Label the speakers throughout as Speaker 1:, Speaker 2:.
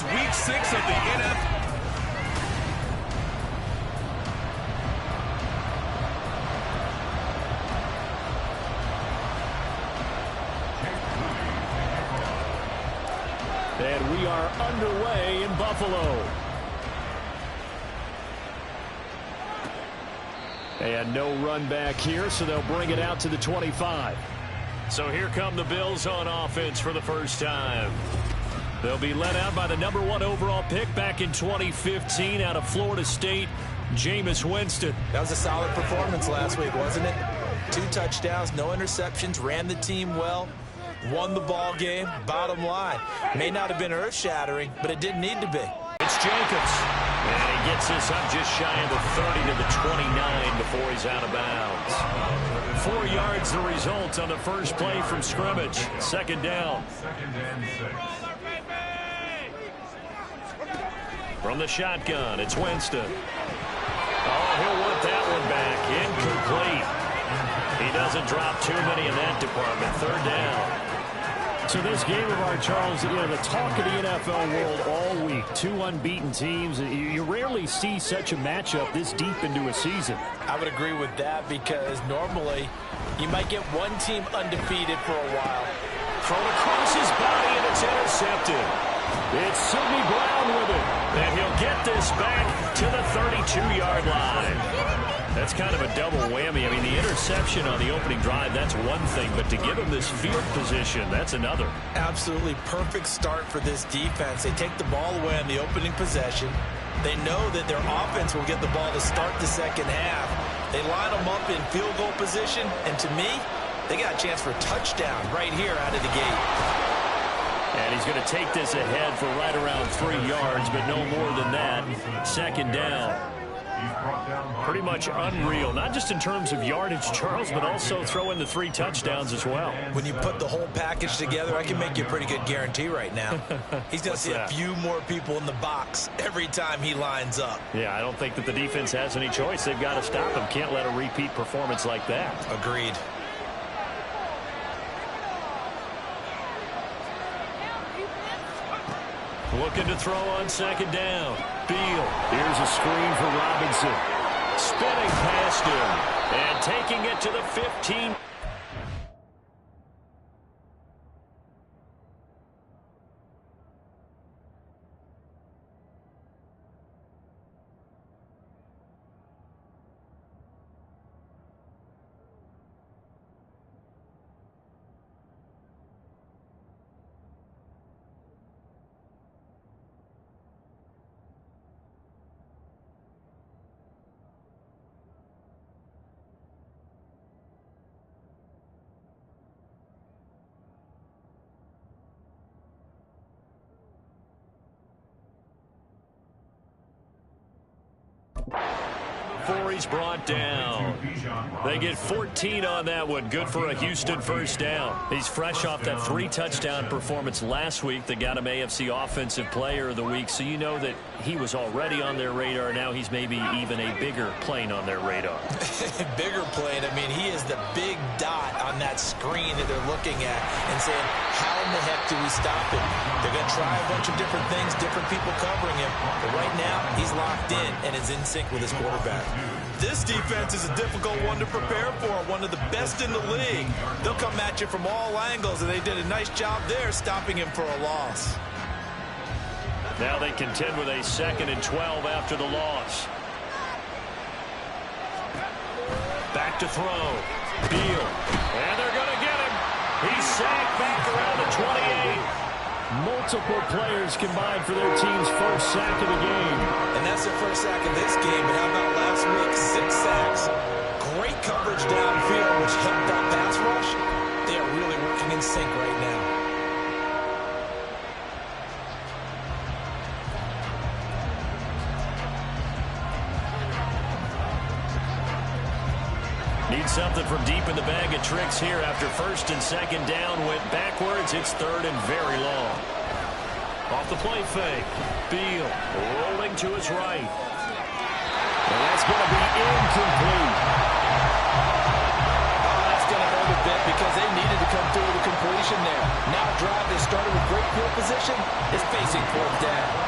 Speaker 1: It's week 6 of the NFL.
Speaker 2: And we are underway in Buffalo. And no run back here, so they'll bring it out to the 25. So here come the Bills on offense for the first time. They'll be led out by the #1 overall pick back in 2015 out of Florida State, Jameis Winston.
Speaker 3: That was a solid performance last week, wasn't it? 2 touchdowns, no interceptions, ran the team well. Won the ball game. Bottom line, may not have been earth-shattering, but it didn't need to be.
Speaker 2: It's Jacobs. And he gets this up just shy of the 30 to the 29 before he's out of bounds. 4 yards the result on the first play from scrimmage. Second down. From the shotgun, it's Winston. Oh, he'll want that one back. Incomplete. He doesn't drop too many in that department. Third down. So this game of our, Charles, you know, the talk of the NFL world all week. 2 unbeaten teams. You rarely see such a matchup this deep into a season.
Speaker 3: I would agree with that because normally you might get one team undefeated for a while.
Speaker 2: Thrown across his body and it's intercepted. It's Sidney Brown with it. And he'll get this back to the 32-yard line. That's kind of a double whammy. I mean, the interception on the opening drive, that's one thing. But to give him this field position, that's another.
Speaker 3: Absolutely perfect start for this defense. They take the ball away on the opening possession. They know that their offense will get the ball to start the second half. They line them up in field goal position. And to me, they got a chance for a touchdown right here out of the gate.
Speaker 2: And he's going to take this ahead for right around 3 yards, but no more than that. Second down. Pretty much unreal, not just in terms of yardage, Charles, but also throw in the 3 touchdowns as well.
Speaker 3: When you put the whole package together, I can make you a pretty good guarantee right now. He's going to see a few more people in the box every time he lines up.
Speaker 2: Yeah, I don't think that the defense has any choice. They've got to stop him. Can't let a repeat performance like that.
Speaker 3: Agreed.
Speaker 2: Looking to throw on second down. Beal. Here's a screen for Robinson. Spinning past him. And taking it to the 15. Before he's brought down. They get 14 on that one. Good for a Houston first down. He's fresh off that 3-touchdown performance last week that got him AFC Offensive Player of the Week. So you know that he was already on their radar. Now he's maybe even a bigger plane on their radar.
Speaker 3: Bigger plane. I mean, he is the big dot on that screen that they're looking at and saying, how in the heck do we stop him? They're going to try a bunch of different things, different people covering him. But right now, he's locked in and is in sync with his quarterback. This defense is a difficult one to prepare for, one of the best in the league. They'll come at you from all angles, and they did a nice job there stopping him for a loss.
Speaker 2: Now they contend with a 2nd and 12 after the loss. Back to throw. Beal. And they're going to get him. He's sacked back around the 28. Multiple players combined for their team's first sack of the game.
Speaker 3: And that's their first sack of this game. But how about last week? 6 sacks. Great coverage downfield, which helped that pass rush. They are really working in sync right now.
Speaker 2: Need something from deep in the bag of tricks here after 1st and 2nd down. Went backwards. It's 3rd and very long. Off the play fake. Beal rolling to his right. And that's going to be incomplete.
Speaker 3: Oh, that's going to hurt a bit because they needed to come through with a completion there. Now a drive that started with great field position is facing 4th down.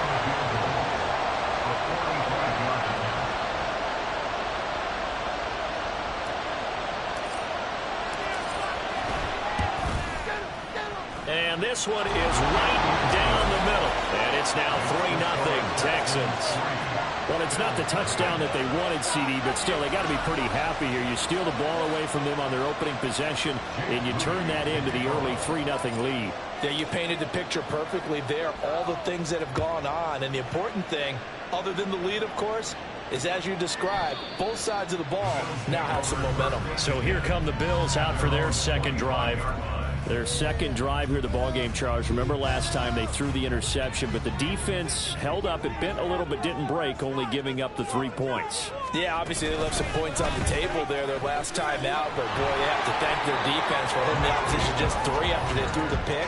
Speaker 2: this one is right down the middle. And it's now 3-0 Texans. Well, it's not the touchdown that they wanted, CD, but still, they got to be pretty happy here. You steal the ball away from them on their opening possession, and you turn that into the early 3-0 lead.
Speaker 3: Yeah, you painted the picture perfectly there. All the things that have gone on, and the important thing, other than the lead, of course, is as you described, both sides of the ball now have some momentum.
Speaker 2: So here come the Bills out for their second drive. Their second drive here, the ballgame, Charles. Remember last time they threw the interception, but the defense held up. It bent a little but didn't break, only giving up the 3 points.
Speaker 3: Yeah, obviously they left some points on the table there their last time out, but boy, they have to thank their defense for holding the opposition just 3 after they threw the pick.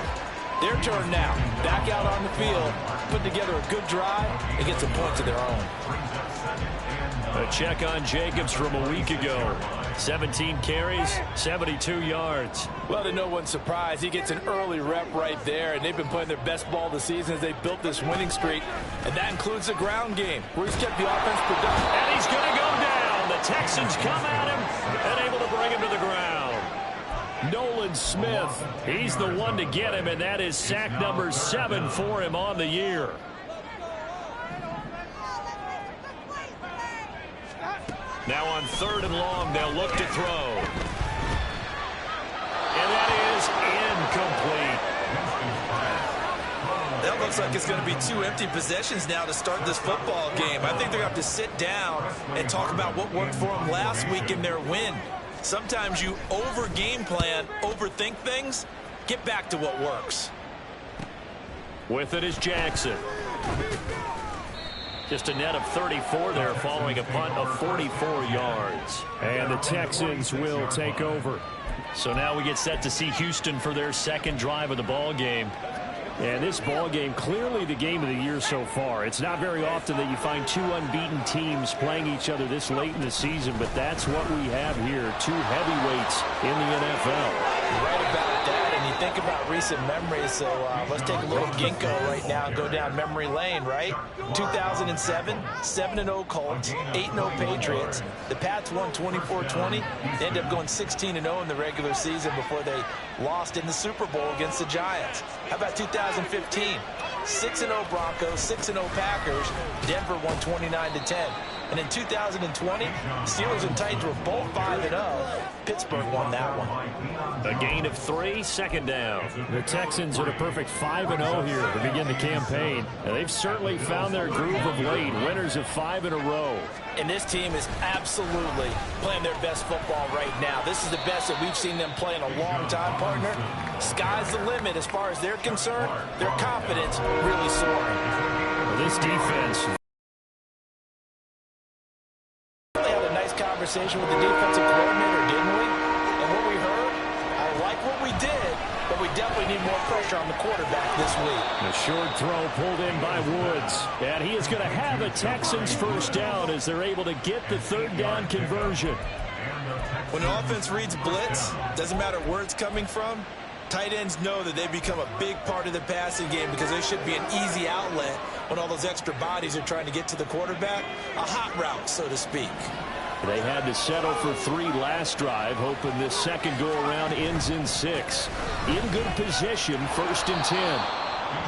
Speaker 3: Their turn now, back out on the field, put together a good drive and get some points of their own.
Speaker 2: A check on Jacobs from a week ago. 17 carries, 72 yards.
Speaker 3: Well, to no one's surprise, he gets an early rep right there, and they've been playing their best ball this season as they built this winning streak, and that includes the ground game, where he's kept the offense productive.
Speaker 2: And he's going to go down. The Texans come at him and able to bring him to the ground. Nolan Smith, he's the one to get him, and that is sack number 7 for him on the year. Now on 3rd and long, they'll look to throw. And that is incomplete.
Speaker 3: That looks like it's going to be 2 empty possessions now to start this football game. I think they're going to have to sit down and talk about what worked for them last week in their win. Sometimes you over-game plan, overthink things. Get back to what works.
Speaker 2: With it is Jackson. Just a net of 34 there following a punt of 44 yards. And the Texans will take over. So now we get set to see Houston for their second drive of the ball game. And this ball game, clearly the game of the year so far. It's not very often that you find 2 unbeaten teams playing each other this late in the season, but that's what we have here. 2 heavyweights in the NFL.
Speaker 3: Right about that, and you think about recent memories, so let's take a little ginkgo right now and go down memory lane, right? 2007, 7-0 Colts, 8-0 Patriots. The Pats won 24-20. They ended up going 16-0 in the regular season before they lost in the Super Bowl against the Giants. How about 2015? 6-0 Broncos, 6-0 Packers. Denver won 29-10. And in 2020, Steelers and Titans were both 5-0. Pittsburgh won that one.
Speaker 2: A gain of 3, second down. The Texans are the perfect 5-0 here to begin the campaign. And they've certainly found their groove of late. Winners of 5 in a row.
Speaker 3: And this team is absolutely playing their best football right now. This is the best that we've seen them play in a long time, partner. Sky's the limit as far as they're concerned. Their confidence really soaring.
Speaker 2: Well, this defense...
Speaker 3: Conversation with the defensive coordinator, didn't we? And what we heard, I like what we did, but we definitely need more pressure on the quarterback this week.
Speaker 2: The short throw pulled in by Woods. And he is going to have a Texans first down as they're able to get the 3rd down conversion.
Speaker 3: When an offense reads blitz, doesn't matter where it's coming from, tight ends know that they become a big part of the passing game because they should be an easy outlet when all those extra bodies are trying to get to the quarterback. A hot route, so to speak.
Speaker 2: They had to settle for 3 last drive, hoping this second go-around ends in 6. In good position, 1st and 10.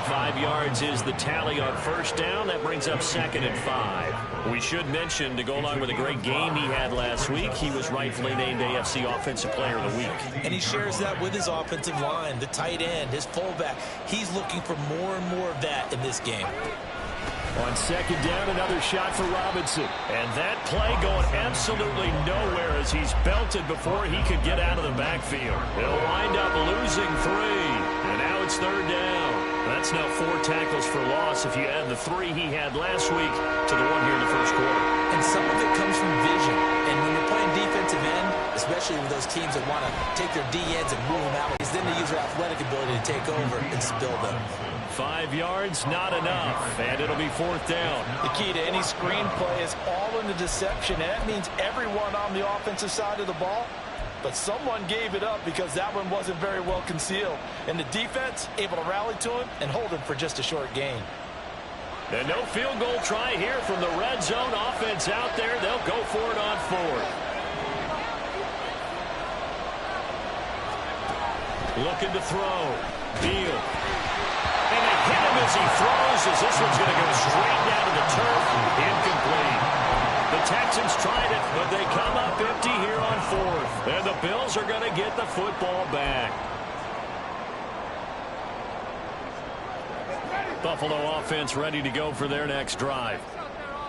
Speaker 2: 5 yards is the tally on first down. That brings up 2nd and 5. We should mention, to go along with a great game he had last week, he was rightfully named AFC Offensive Player of the Week.
Speaker 3: And he shares that with his offensive line, the tight end, his fullback. He's looking for more and more of that in this game.
Speaker 2: On 2nd down, another shot for Robinson. And that play going absolutely nowhere as he's belted before he could get out of the backfield. He'll wind up losing 3. And now it's 3rd down. That's now 4 tackles for loss if you add the 3 he had last week to the 1 here in the first quarter.
Speaker 3: And some of it comes from vision. And when you're playing defensive end, especially with those teams that want to take their D ends and move them out, then they use their athletic ability to take over and spill them.
Speaker 2: 5 yards, not enough, and it'll be 4th down.
Speaker 3: The key to any screen play is all in the deception, and that means everyone on the offensive side of the ball, but someone gave it up because that one wasn't very well concealed. And the defense able to rally to him and hold him for just a short gain.
Speaker 2: And no field goal try here from the red zone offense out there. They'll go for it on 4th. Looking to throw. field. And they hit him as he throws, as this one's going to go straight down to the turf. Incomplete. The Texans tried it, but they come up empty here on fourth. And the Bills are going to get the football back. Buffalo offense ready to go for their next drive.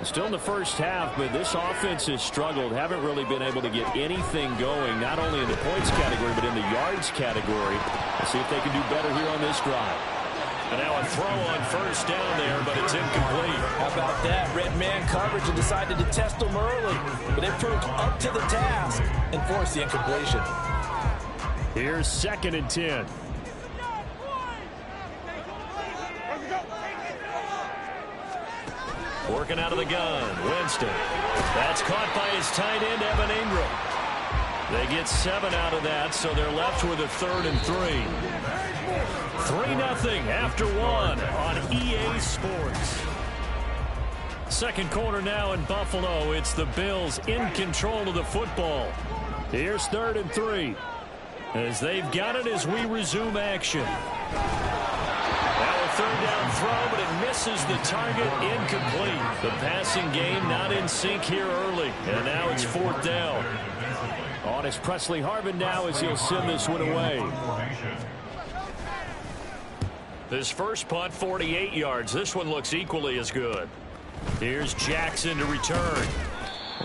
Speaker 2: Still in the first half, but this offense has struggled. Haven't really been able to get anything going, not only in the points category, but in the yards category. Let's see if they can do better here on this drive. And now a throw on first down there, but it's incomplete.
Speaker 3: How about that? Red man coverage and decided to test them early. But it proved up to the task and forced the incompletion.
Speaker 2: Here's 2nd and 10. Working out of the gun, Winston. That's caught by his tight end, Evan Ingram. They get 7 out of that, so they're left with a 3rd and 3. 3-0 after 1 on EA Sports. Second quarter now in Buffalo. It's the Bills in control of the football. Here's 3rd and 3. As they've got it as we resume action. Now a 3rd down throw, but it misses the target. Incomplete. The passing game not in sync here early. And now it's 4th down. On is Presley Harvin now as he'll send this one away. His first punt, 48 yards. This one looks equally as good. Here's Jackson to return.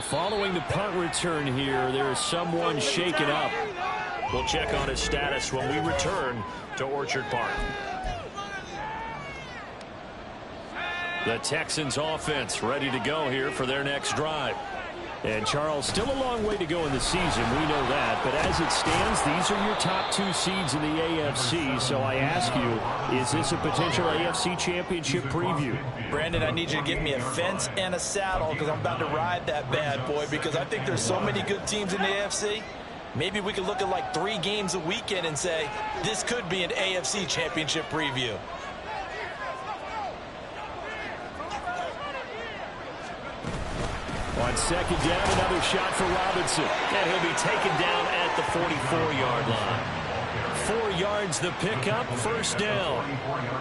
Speaker 2: Following the punt return here, there is someone shaken up. We'll check on his status when we return to Orchard Park. The Texans offense ready to go here for their next drive. And Charles, still a long way to go in the season, we know that. But as it stands, these are your top 2 seeds in the AFC. So I ask you, is this a potential AFC championship preview?
Speaker 3: Brandon, I need you to get me a fence and a saddle because I'm about to ride that bad boy because I think there's so many good teams in the AFC. Maybe we could look at like 3 games a weekend and say, this could be an AFC championship preview.
Speaker 2: On 2nd down, another shot for Robinson. And he'll be taken down at the 44-yard line. 4 yards the pickup, 1st down.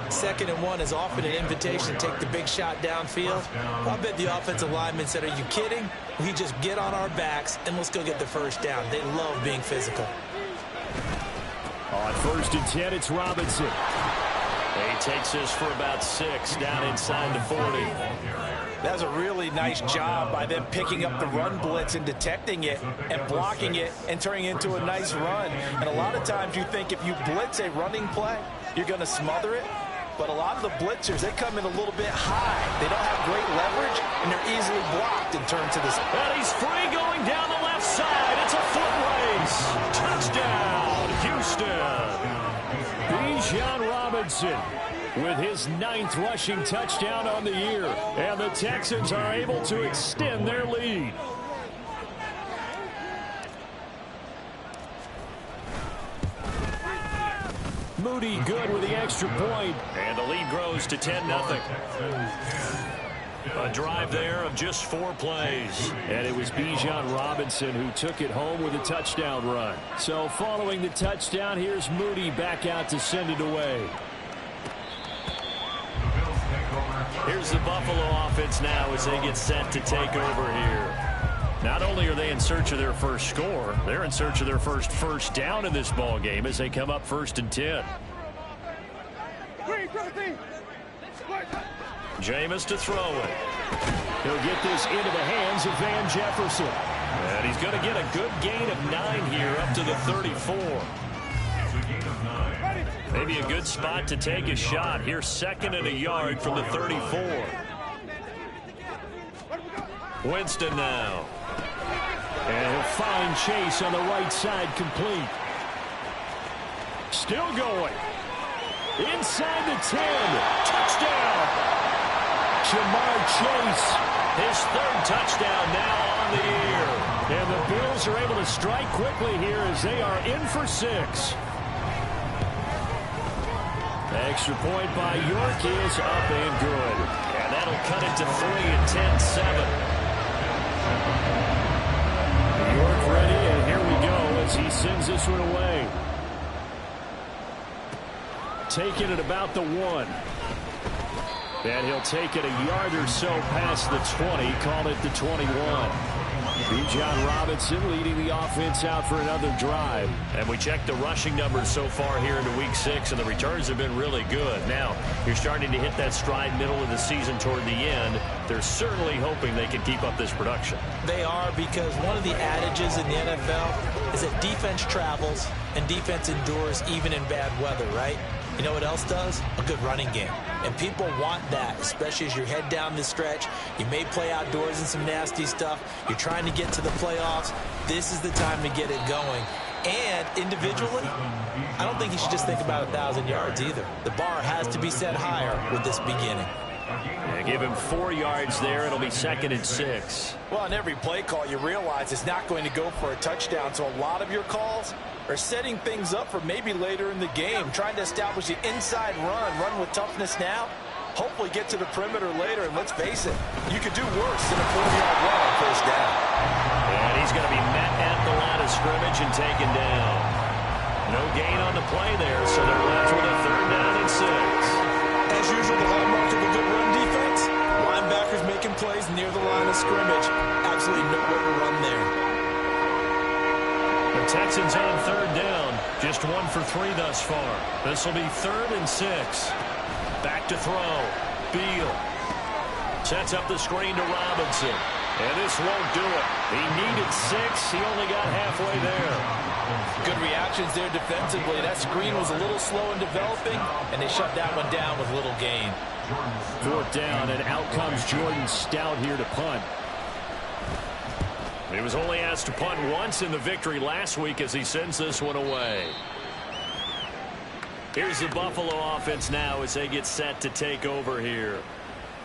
Speaker 3: 2nd and 1 is often an invitation to take the big shot downfield. I bet the offensive lineman said, are you kidding? We just get on our backs and let's go get the 1st down. They love being physical.
Speaker 2: On 1st and 10, it's Robinson. He takes this for about 6 down inside the 40.
Speaker 3: That was a really nice job by them picking up the run blitz and detecting it and blocking it and turning it into a nice run. And a lot of times you think if you blitz a running play, you're going to smother it. But a lot of the blitzers, they come in a little bit high. They don't have great leverage, and they're easily blocked in terms of this.
Speaker 2: And he's free going down the left side. It's a foot race. Touchdown, Houston. Bijan Robinson with his 9th rushing touchdown on the year. And the Texans are able to extend their lead. Moody good with the extra point. And the lead grows to 10-0. A drive there of just 4 plays. And it was Bijan Robinson who took it home with a touchdown run. So following the touchdown, here's Moody back out to send it away. Here's the Buffalo offense now as they get set to take over here. Not only are they in search of their first score, they're in search of their first down in this ball game as they come up 1st and 10. Jameis to throw it. He'll get this into the hands of Van Jefferson. And he's going to get a good gain of 9 here up to the 34. Maybe a good spot to take a shot. Here's 2nd and a yard from the 34. Winston now. And he'll find Chase on the right side complete. Still going. Inside the 10. Touchdown. Jamar Chase. His 3rd touchdown now on the year. And the Bills are able to strike quickly here as they are in for 6. Extra point by York is up and good. And that'll cut it to 3 and 10-7. York ready, and here we go as he sends this one away. taken at about the 1. And he'll take it a yard or so past the 20, call it the 21. Bijan Robinson leading the offense out for another drive. And we checked the rushing numbers so far here into week 6, and the returns have been really good. Now, you're starting to hit that stride middle of the season toward the end. They're certainly hoping they can keep up this production.
Speaker 3: They are, because one of the adages in the NFL is that defense travels and defense endures even in bad weather, right? You know what else does? A good running game. And people want that, especially as you head down the stretch. You may play outdoors in some nasty stuff. You're trying to get to the playoffs. This is the time to get it going. And individually, I don't think you should just think about 1,000 yards either. The bar has to be set higher with this beginning.
Speaker 2: Yeah, give him 4 yards there. It'll be 2nd and 6.
Speaker 3: Well, on every play call, you realize it's not going to go for a touchdown. So a lot of your calls are setting things up for maybe later in the game, trying to establish the inside run with toughness now, hopefully get to the perimeter later, and let's face it, you could do worse than a 4-yard run on first down.
Speaker 2: And he's going to be met at the line of scrimmage and taken down. No gain on the play there, so they're left with a 3rd down and 6.
Speaker 3: As usual, the hallmark of a good run defense, linebackers making plays near the line of scrimmage. Absolutely nowhere to run there.
Speaker 2: The Texans on 3rd down. Just 1 for 3 thus far. This will be 3rd and 6. Back to throw. Beal sets up the screen to Robinson. And this won't do it. He needed 6. He only got halfway there.
Speaker 3: Good reactions there defensively. That screen was a little slow in developing, and they shut that one down with little gain.
Speaker 2: 4th down, and out comes Jordan Stout here to punt. He was only asked to punt once in the victory last week as he sends this one away. Here's the Buffalo offense now as they get set to take over here.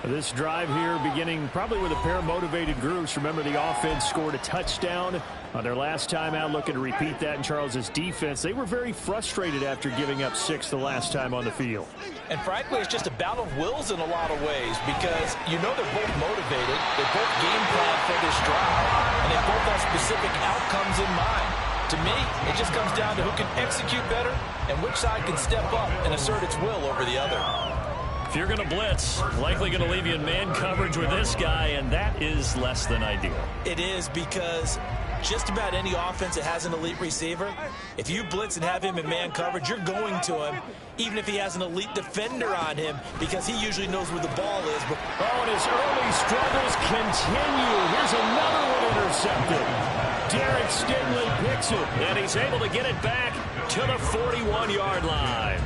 Speaker 2: This drive here beginning probably with a pair of motivated groups. Remember, the offense scored a touchdown on their last time out, looking to repeat that in Charles's defense. They were very frustrated after giving up 6 the last time on the field.
Speaker 3: And frankly, it's just a battle of wills in a lot of ways, because you know they're both motivated. They both game plan for this drive, and they both have specific outcomes in mind. To me, it just comes down to who can execute better and which side can step up and assert its will over the other.
Speaker 2: If you're going to blitz, likely going to leave you in man coverage with this guy, and that is less than ideal.
Speaker 3: It is, because just about any offense that has an elite receiver, if you blitz and have him in man coverage, you're going to him, even if he has an elite defender on him, because he usually knows where the ball is. But
Speaker 2: and his early struggles continue. Here's another one intercepted. Derek Stingley picks it, and he's able to get it back to the 41-yard line.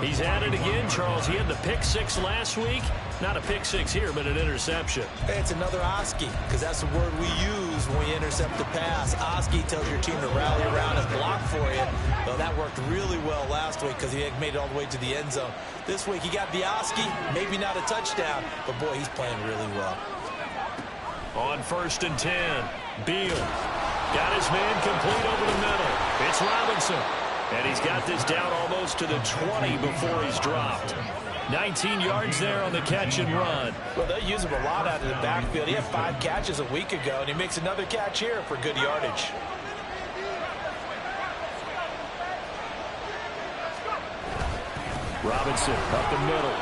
Speaker 2: He's at it again, Charles. He had the pick 6 last week. Not a pick 6 here, but an interception.
Speaker 3: It's another Oski, because that's the word we use when we intercept the pass. Oski tells your team to rally around and block for you. Well, that worked really well last week because he had made it all the way to the end zone. This week he got the Oski, maybe not a touchdown, but boy, he's playing really well.
Speaker 2: On 1st and 10, Beal got his man complete over the middle. It's Robinson. And he's got this down almost to the 20 before he's dropped. 19 yards there on the catch and run.
Speaker 3: Well, they'll use him a lot out of the backfield. He had 5 catches a week ago, and he makes another catch here for good yardage.
Speaker 2: Robinson up the middle.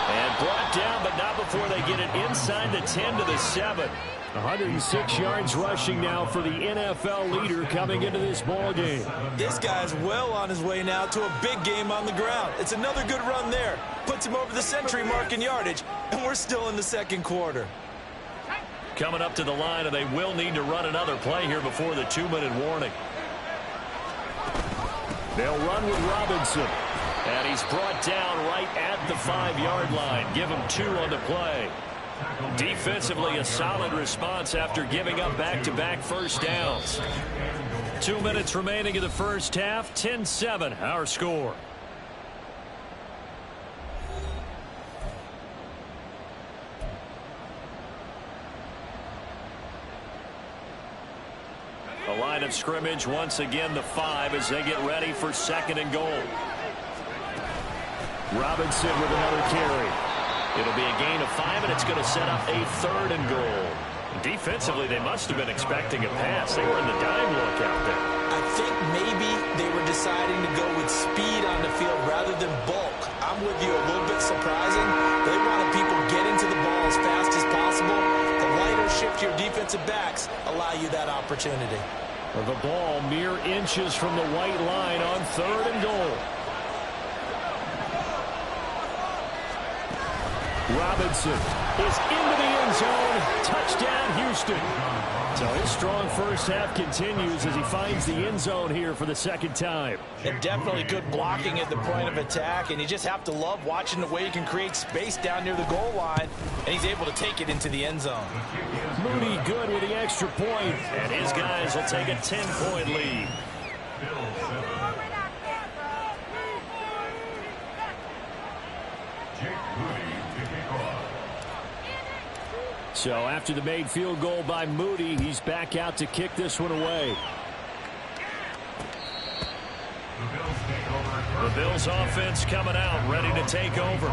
Speaker 2: And brought down, but not before they get it inside the 10 to the 7. 106 yards rushing now for the NFL leader coming into this ball game.
Speaker 3: This guy's well on his way now to a big game on the ground. It's another good run there. Puts him over the century mark in yardage, and we're still in the 2nd quarter.
Speaker 2: Coming up to the line, and they will need to run another play here before the 2-minute warning. They'll run with Robinson. And he's brought down right at the 5-yard line. Give him 2 on the play. Defensively, a solid response after giving up back-to-back first downs. 2 minutes remaining in the first half. 10-7, our score. A line of scrimmage, once again the 5 as they get ready for 2nd and goal. Robinson with another carry. It'll be a gain of 5, and it's going to set up a 3rd and goal. Defensively, they must have been expecting a pass. They were in the dime look out there.
Speaker 3: I think maybe they were deciding to go with speed on the field rather than bulk. I'm with you, a little bit surprising. They wanted people getting to the ball as fast as possible. The lighter, shiftier defensive backs allow you that opportunity.
Speaker 2: The ball mere inches from the white line on 3rd and goal. Robinson is into the end zone. Touchdown, Houston. So his strong first half continues as he finds the end zone here for the second time.
Speaker 3: And definitely good blocking at the point of attack, and you just have to love watching the way he can create space down near the goal line, and he's able to take it into the end zone.
Speaker 2: Moody good with the extra point, and his guys will take a 10-point lead. So after the made field goal by Moody, he's back out to kick this one away. The Bills offense coming out, ready to take over.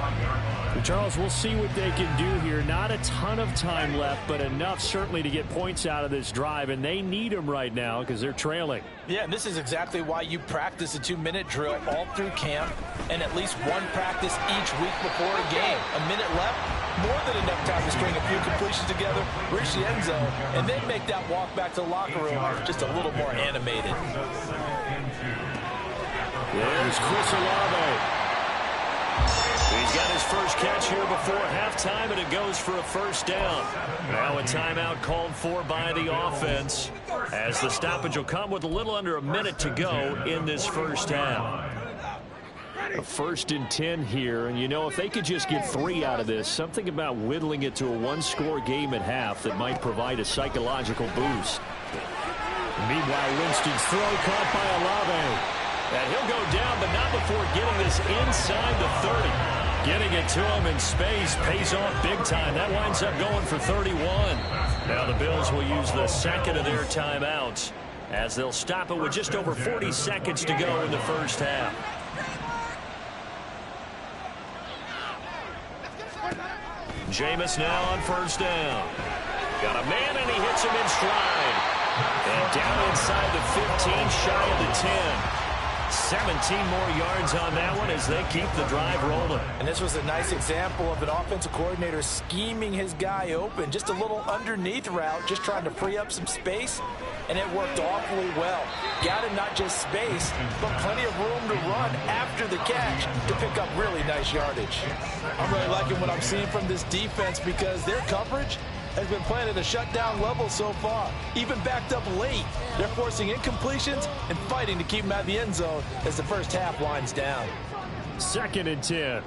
Speaker 2: Charles, we'll see what they can do here. Not a ton of time left, but enough certainly to get points out of this drive, and they need them right now because they're trailing.
Speaker 3: Yeah, and this is exactly why you practice a 2-minute drill all through camp and at least one practice each week before a game. A minute left, more than enough time to string a few completions together, reach the end zone, and then make that walk back to the locker room just a little more animated.
Speaker 2: There's Chris Olave. He's got his first catch here before halftime, and it goes for a first down. Now a timeout called for by the offense, as the stoppage will come with a little under a minute to go in this first half. A 1st and 10 here, and you know, if they could just get 3 out of this, something about whittling it to a 1-score game at half that might provide a psychological boost. Meanwhile, Winston's throw caught by Olave. And he'll go down, but not before getting this inside the 30. Getting it to him in space pays off big time. That winds up going for 31. Now the Bills will use the second of their timeouts as they'll stop it with just over 40 seconds to go in the first half. Jameis now on first down. Got a man, and he hits him in stride. And down inside the 15, shy of the 10. 17 more yards on that one as they keep the drive rolling.
Speaker 3: And this was a nice example of an offensive coordinator scheming his guy open. Just a little underneath route, just trying to free up some space, and it worked awfully well. Got him not just space, but plenty of room to run after the catch to pick up really nice yardage. I'm really liking what I'm seeing from this defense because their coverage has been playing at a shutdown level so far. Even backed up late, they're forcing incompletions and fighting to keep them out of the end zone as the first half winds down.
Speaker 2: 2nd and 10.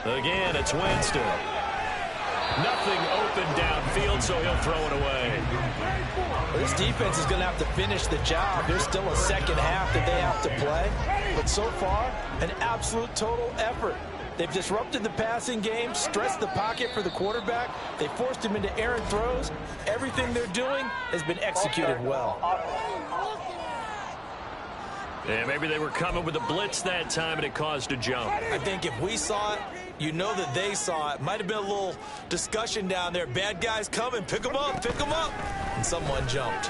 Speaker 2: Again, it's Winston. Nothing open downfield, so he'll throw it away.
Speaker 3: This defense is going to have to finish the job. There's still a second half that they have to play. But so far, an absolute total effort. They've disrupted the passing game, stressed the pocket for the quarterback. They forced him into errant throws. Everything they're doing has been executed well.
Speaker 2: Yeah, maybe they were coming with a blitz that time and it caused a jump.
Speaker 3: I think if we saw it, you know that they saw it. Might have been a little discussion down there. Bad guys coming. Pick them up. Pick them up. And someone jumped.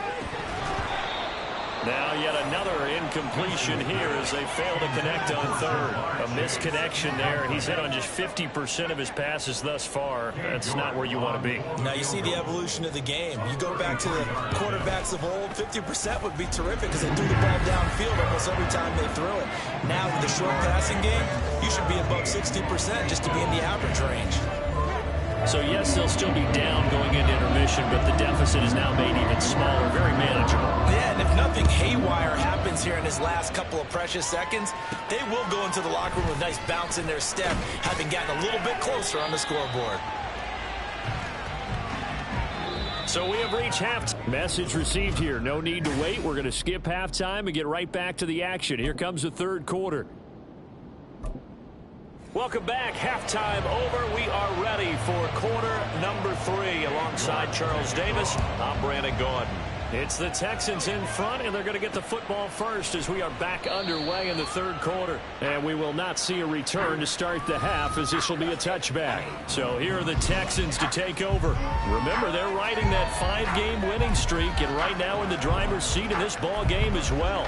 Speaker 2: Now yet another incompletion here as they fail to connect on 3rd. A misconnection there. He's hit on just 50% of his passes thus far. That's not where you want to be.
Speaker 3: Now you see the evolution of the game. You go back to the quarterbacks of old, 50% would be terrific because they threw the ball downfield almost every time they threw it. Now with the short passing game, you should be above 60% just to be in the average range.
Speaker 2: So, yes, they'll still be down going into intermission, but the deficit is now made even smaller, very manageable.
Speaker 3: Yeah, and if nothing haywire happens here in his last couple of precious seconds, they will go into the locker room with a nice bounce in their step, having gotten a little bit closer on the scoreboard.
Speaker 2: So we have reached halftime. Message received here. No need to wait. We're going to skip halftime and get right back to the action. Here comes the 3rd quarter. Welcome back. Halftime over. We are ready for quarter number 3. Alongside Charles Davis, I'm Brandon Gaudin. It's the Texans in front, and they're going to get the football first as we are back underway in the third quarter. And we will not see a return to start the half, as this will be a touchback. So here are the Texans to take over. Remember, they're riding that 5-game winning streak, and right now in the driver's seat in this ball game as well.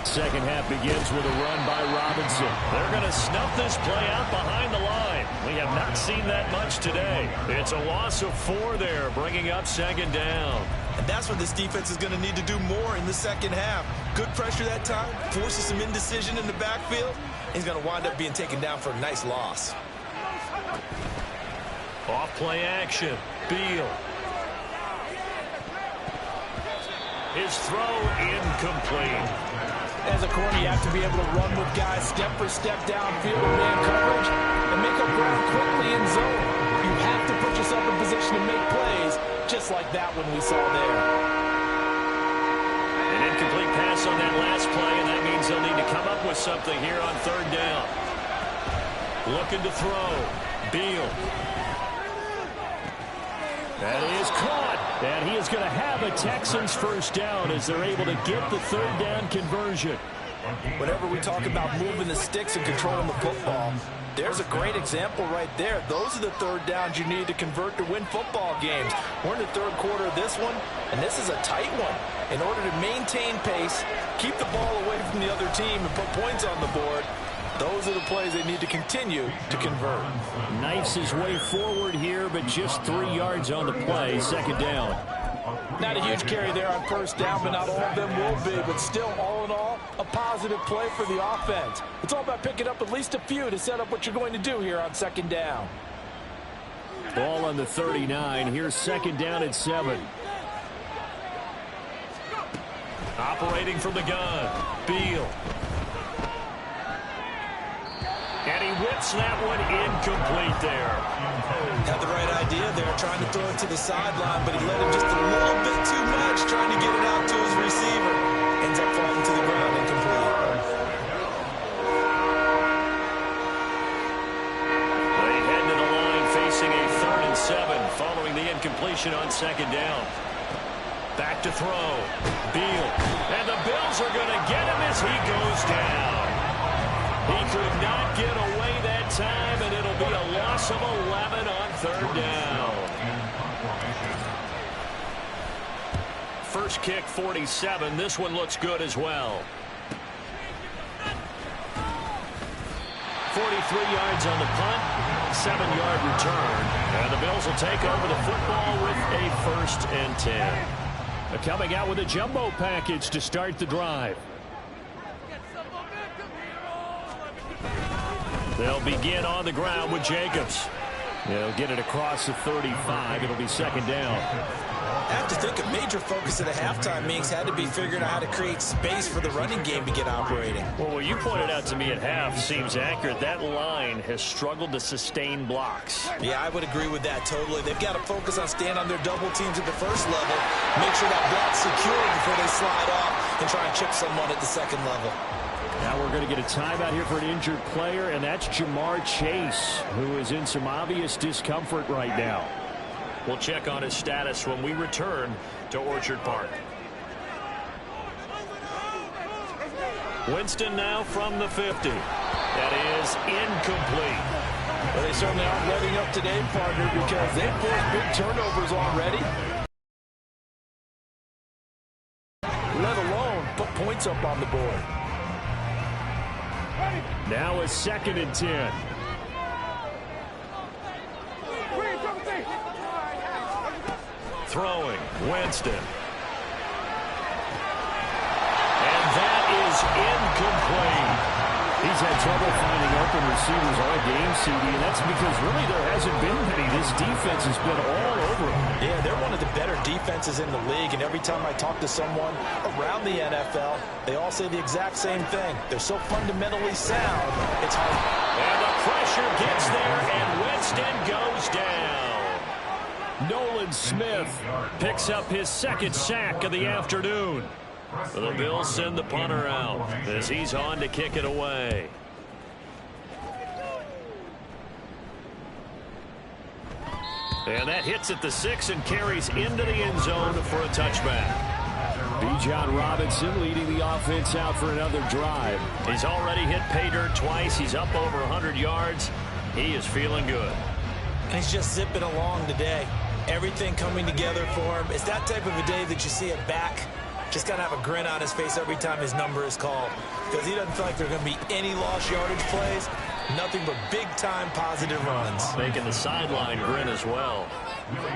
Speaker 2: Second half begins with a run by Robinson. They're going to snuff this play out behind the line. We have not seen that much today. It's a loss of 4 there, bringing up second down.
Speaker 3: And that's what this defense is going to need to do more in the second half. Good pressure that time, forces some indecision in the backfield. He's going to wind up being taken down for a nice loss.
Speaker 2: Off play action. Beal. His throw incomplete.
Speaker 4: As a corner, you have to be able to run with guys step for step downfield in man coverage and make up ground quickly in zone. You have to put yourself in position to make plays, just like that one we saw there.
Speaker 2: An incomplete pass on that last play, and that means they'll need to come up with something here on third down. Looking to throw. Beal. That is caught. And he is going to have a Texans first down as they're able to get the third down conversion.
Speaker 3: Whenever we talk about moving the sticks and controlling the football, there's a great example right there. Those are the third downs you need to convert to win football games. We're in the third quarter of this one, and this is a tight one. In order to maintain pace, keep the ball away from the other team, and put points on the board, those are the plays they need to continue to convert.
Speaker 2: Knifes his way forward here, but just 3 yards on the play. Second down.
Speaker 4: Not a huge carry there on first down, but not all of them will be. But still, all in all, a positive play for the offense. It's all about picking up at least a few to set up what you're going to do here on second down.
Speaker 2: Ball on the 39. Here's second down at 7. Operating from the gun. Beal. And he whips that one incomplete there.
Speaker 3: Had the right idea there, trying to throw it to the sideline, but he let him just a little bit too much, trying to get it out to his receiver. Ends up falling to the ground incomplete.
Speaker 2: They head to the line facing a 3rd and 7 following the incompletion on second down. Back to throw. Beal. And the Bills are going to get him as he goes down. He could not get away that time, and it'll be a loss of 11 on third down. First kick, 47. This one looks good as well. 43 yards on the punt, 7-yard return. And the Bills will take over the football with a 1st and 10. Coming out with a jumbo package to start the drive. They'll begin on the ground with Jacobs. They'll get it across the 35. It'll be second down.
Speaker 3: I have to think a major focus at the halftime meetings had to be figuring out how to create space for the running game to get operating.
Speaker 2: Well, what you pointed out to me at half seems accurate. That line has struggled to sustain blocks.
Speaker 3: Yeah, I would agree with that totally. They've got to focus on staying on their double teams at the first level, make sure that block's secure before they slide off and try and chip someone at the second level.
Speaker 2: Now we're going to get a timeout here for an injured player, and that's Jamar Chase, who is in some obvious discomfort right now. We'll check on his status when we return to Orchard Park. Winston now from the 50. That is incomplete.
Speaker 4: Well, they certainly aren't letting up today, partner, because they've forced big turnovers already. Let alone put points up on the board.
Speaker 2: Now a 2nd and 10. Throwing, Winston. And that is incomplete. He's had trouble finding open receivers all game, CD, and that's because really there hasn't been many. This defense has been all over him.
Speaker 3: Yeah, they're one of the better defenses in the league, and every time I talk to someone around the NFL, they all say the exact same thing. They're so fundamentally sound, it's hard.
Speaker 2: And the pressure gets there, and Winston goes down. Nolan Smith picks up his 2nd sack of the afternoon. The Bills send the punter out as he's on to kick it away. And that hits at the 6 and carries into the end zone for a touchback.
Speaker 5: Bijan Robinson leading the offense out for another drive.
Speaker 2: He's already hit pay dirt twice. He's up over 100 yards. He is feeling good.
Speaker 3: And he's just zipping along today. Everything coming together for him. It's that type of a day that you see a back just got to have a grin on his face every time his number is called, because he doesn't feel like there are going to be any lost yardage plays. Nothing but big-time positive runs.
Speaker 2: Making the sideline grin as well.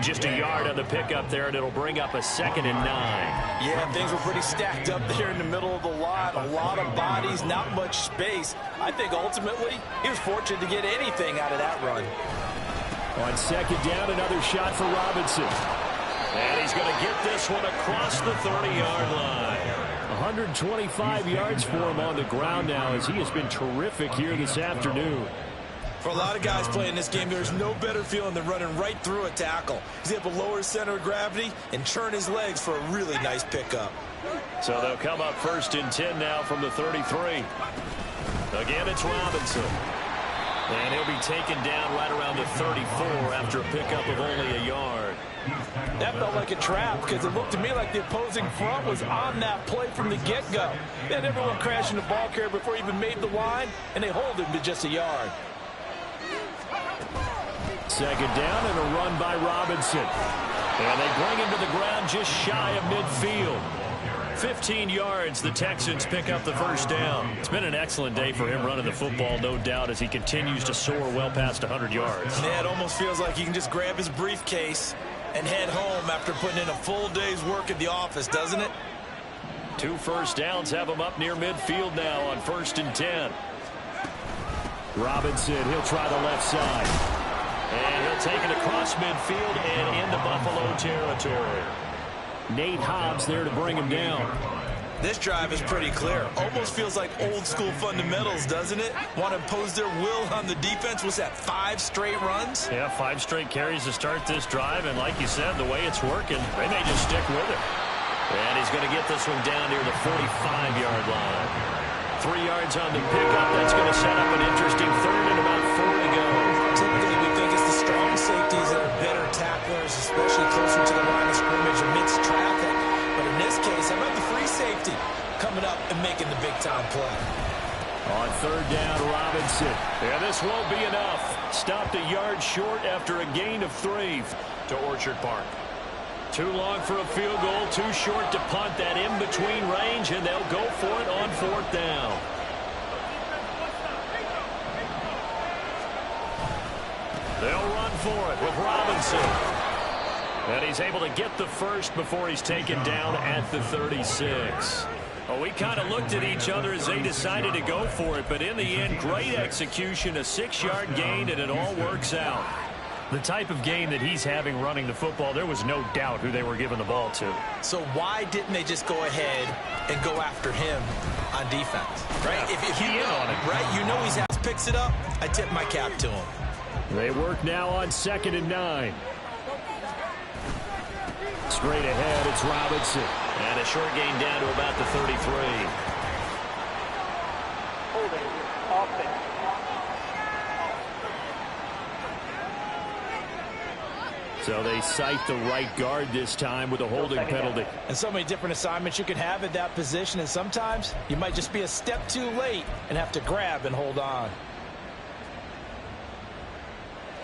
Speaker 2: Just a yard on the pickup there, and it'll bring up a 2nd and 9.
Speaker 3: Yeah, things were pretty stacked up there in the middle of the lot. A lot of bodies, not much space. I think ultimately he was fortunate to get anything out of that run.
Speaker 5: On 2nd down, another shot for Robinson.
Speaker 2: And he's going to get this one across the 30-yard line.
Speaker 5: 125 yards for him on the ground now, as he has been terrific here this afternoon.
Speaker 3: For a lot of guys playing this game, there's no better feeling than running right through a tackle. He's able to lower his center of gravity and turn his legs for a really nice pickup.
Speaker 2: So they'll come up 1st and 10 now from the 33. Again, it's Robinson. And he'll be taken down right around the 34 after a pickup of only a yard.
Speaker 4: That felt like a trap, because it looked to me like the opposing front was on that play from the get-go. They had everyone crashing the ball carrier before he even made the line, and they hold him to just a yard.
Speaker 5: 2nd down and a run by Robinson.
Speaker 2: And they bring him to the ground just shy of midfield. 15 yards, the Texans pick up the 1st down. It's been an excellent day for him running the football, no doubt, as he continues to soar well past 100 yards.
Speaker 3: Yeah, it almost feels like he can just grab his briefcase and head home after putting in a full day's work at the office, doesn't it?
Speaker 2: 2 first downs have him up near midfield now on 1st and 10.
Speaker 5: Robinson, he'll try the left side.
Speaker 2: And he'll take it across midfield and into Buffalo territory.
Speaker 5: Nate Hobbs there to bring him down.
Speaker 3: This drive is pretty clear. Almost feels like old school fundamentals, doesn't it? Want to impose their will on the defense. Was that 5 straight runs?
Speaker 2: Yeah, 5 straight carries to start this drive. And like you said, the way it's working, they may just stick with it. And he's going to get this one down near the 45-yard line. 3 yards on the pickup. That's going to set up an interesting 3rd and about 4 to go.
Speaker 3: Typically, we think it's the strong safeties that are better tacklers, especially closer to the line of scrimmage amidst traffic. But in this case, how about the free safety coming up and making the big-time play?
Speaker 5: On 3rd down, Robinson.
Speaker 2: Yeah, this won't be enough. Stopped a yard short after a gain of 3 to Orchard Park. Too long for a field goal, too short to punt. That in-between range, and they'll go for it on 4th down. They'll run for it with Robinson. And he's able to get the 1st before he's taken down at the 36. Well, we kind of looked at each other as they decided to go for it, but in the end, great execution, a 6-yard gain, and it all works out. The type of game that he's having running the football, there was no doubt who they were giving the ball to.
Speaker 3: So why didn't they just go ahead and go after him on defense? Right?
Speaker 2: Yeah,
Speaker 3: if you know,
Speaker 2: on it.
Speaker 3: right? You know he's picks it up. I tip my cap to him.
Speaker 5: They work now on 2nd and 9. Straight ahead, it's Robinson.
Speaker 2: And a short gain down to about the 33.
Speaker 6: Holding offense.
Speaker 5: So they cite the right guard this time with a holding penalty.
Speaker 4: And so many different assignments you can have at that position, and sometimes you might just be a step too late and have to grab and hold on.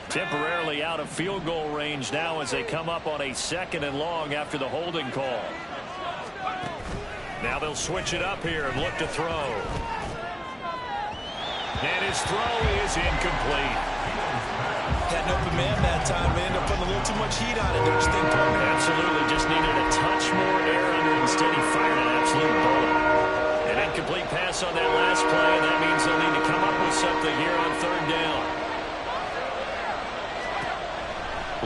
Speaker 2: Temporarily out of field goal range now as they come up on a 2nd and long after the holding call. Now they'll switch it up here and look to throw. And his throw is incomplete.
Speaker 3: Had an open man that time. They ended up putting a little too much heat on it. Don't you think, Parker?
Speaker 2: Absolutely. Just needed a touch more air under it. Instead, he fired an absolute bullet. An incomplete pass on that last play, and that means they'll need to come up with something here on 3rd down.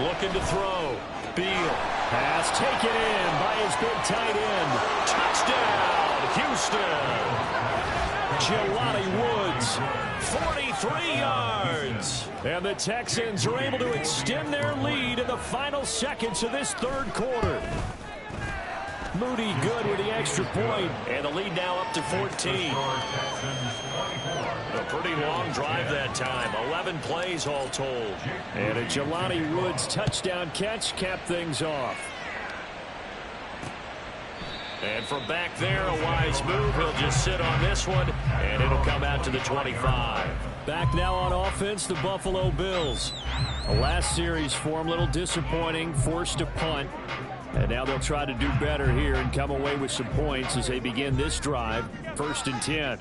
Speaker 2: Looking to throw. Beal.
Speaker 5: Pass taken in by his big tight end.
Speaker 2: Touchdown, Houston.
Speaker 5: Jelani Woods.
Speaker 2: 43 yards.
Speaker 5: And the Texans are able to extend their lead in the final seconds of this 3rd quarter. Moody good with the extra point.
Speaker 2: And the lead now up to 14. A pretty long drive that time. 11 plays all told.
Speaker 5: And a Jelani Woods touchdown catch capped things off.
Speaker 2: And from back there, a wise move. He'll just sit on this one, and it'll come out to the 25.
Speaker 5: Back now on offense, the Buffalo Bills. The last series for them, a little disappointing, forced to punt. And now they'll try to do better here and come away with some points as they begin this drive. 1st and 10.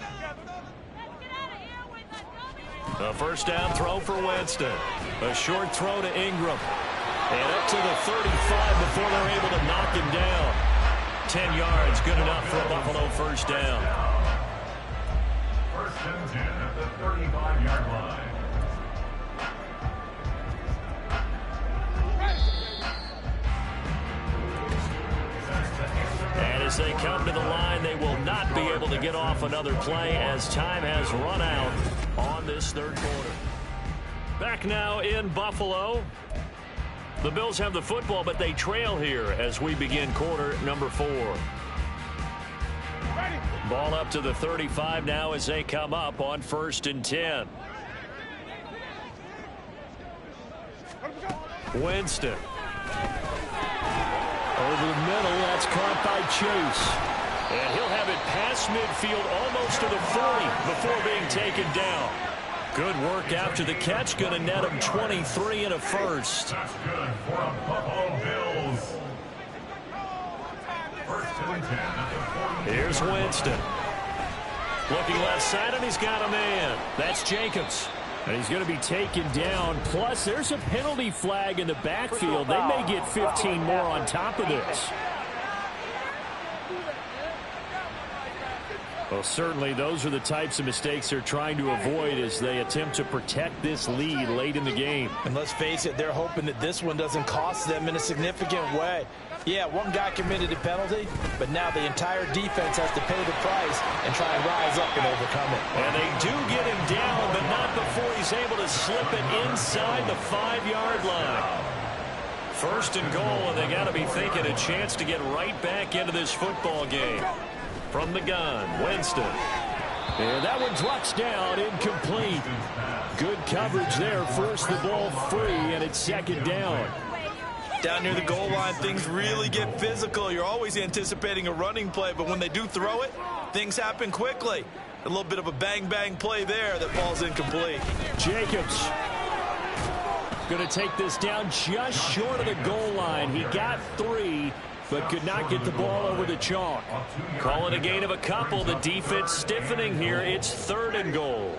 Speaker 2: A first down throw for Winston. A short throw to Ingram. And up to the 35 before they're able to knock him down. 10 yards, good enough for a Buffalo first down.
Speaker 1: 1st and 10 at the 35-yard line.
Speaker 2: And as they come to the line, they will not be able to get off another play as time has run out on this third quarter. Back now in Buffalo. The Bills have the football, but they trail here as we begin quarter number 4. Ball up to the 35 now as they come up on 1st and 10. Winston.
Speaker 5: Over the middle, that's caught by Chase.
Speaker 2: And he'll have it past midfield almost to the 40 before being taken down. Good work after the catch. Going to net him 23 and a first.
Speaker 1: That's good for a Buffalo Bills. 1st and 10 at the 40.
Speaker 2: Here's Winston. Looking left side, and he's got a man. That's Jacobs.
Speaker 5: And he's going to be taken down. Plus, there's a penalty flag in the backfield. They may get 15 more on top of this. Well, certainly those are the types of mistakes they're trying to avoid as they attempt to protect this lead late in the game.
Speaker 3: And let's face it, they're hoping that this one doesn't cost them in a significant way. Yeah, one guy committed a penalty, but now the entire defense has to pay the price and try and rise up and overcome it.
Speaker 2: And they do get him down, but not before he's able to slip it inside the 5-yard line. 1st and goal, and they got to be thinking a chance to get right back into this football game. From the gun, Winston.
Speaker 5: And that one drops down, incomplete. Good coverage there, forced the ball free, and it's 2nd down.
Speaker 3: Down near the goal line, things really get physical. You're always anticipating a running play, but when they do throw it, things happen quickly. A little bit of a bang-bang play there that falls incomplete.
Speaker 5: Jacobs going to take this down just short of the goal line. He got 3. But could not get the ball over the chalk.
Speaker 2: Call it a gain of a couple. The defense stiffening here. It's 3rd and goal.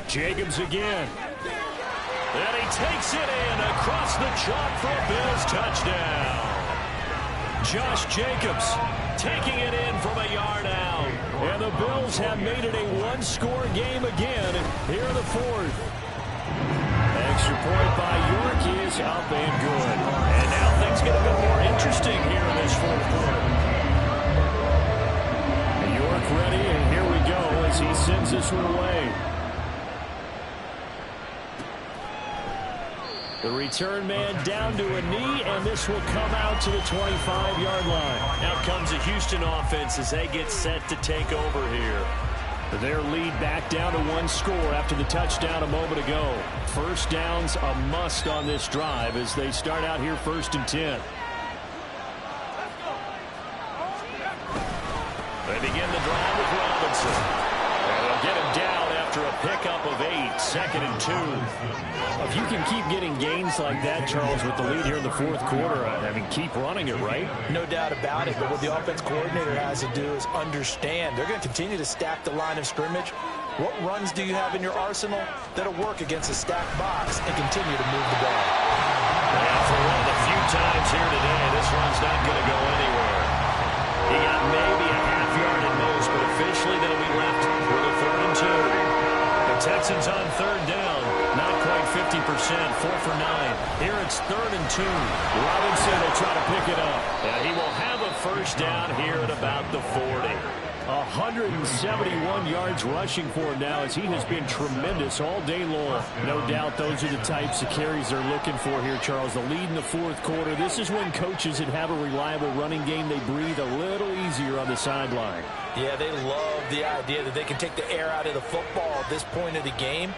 Speaker 5: Jacobs again.
Speaker 2: And he takes it in across the chalk for a Bills touchdown. Josh Jacobs taking it in from a yard out.
Speaker 5: And the Bills have made it a one-score game again here in the 4th. Extra point by York is up and good.
Speaker 2: And now things get a bit more interesting here in this 4th quarter.
Speaker 5: York ready, and here we go as he sends this one away. The return man down to a knee, and this will come out to the 25-yard line.
Speaker 2: Now comes the Houston offense as they get set to take over here.
Speaker 5: Their lead back down to 1 score after the touchdown a moment ago. First down's a must on this drive as they start out here 1st and 10.
Speaker 2: They begin the drive with Robinson. And they'll get him down after a pickup of 8, 2nd and 2.
Speaker 5: If you can keep getting gains like that, Charles, with the lead here in the 4th quarter, I mean, keep running it, right?
Speaker 3: No doubt about it, but what the offense coordinator has to do is understand. They're going to continue to stack the line of scrimmage. What runs do you have in your arsenal that'll work against a stacked box and continue to move the ball?
Speaker 2: Yeah, for one of the few times here today, this run's not going to go anywhere. He got maybe a half yard at most, but officially they'll be left with a 3rd and 2. The Texans on 3rd down. Not quite 50%, 4 for 9. Here it's 3rd and 2.
Speaker 5: Robinson will try to pick it up.
Speaker 2: Yeah, he will have a first down here at about the 40.
Speaker 5: 171 yards rushing for him now, as he has been tremendous all day long. No doubt those are the types of carries they're looking for here, Charles. The lead in the fourth quarter. This is when coaches that have a reliable running game, they breathe a little easier on the sideline.
Speaker 3: Yeah, they love the idea that they can take the air out of the football at this point of the game.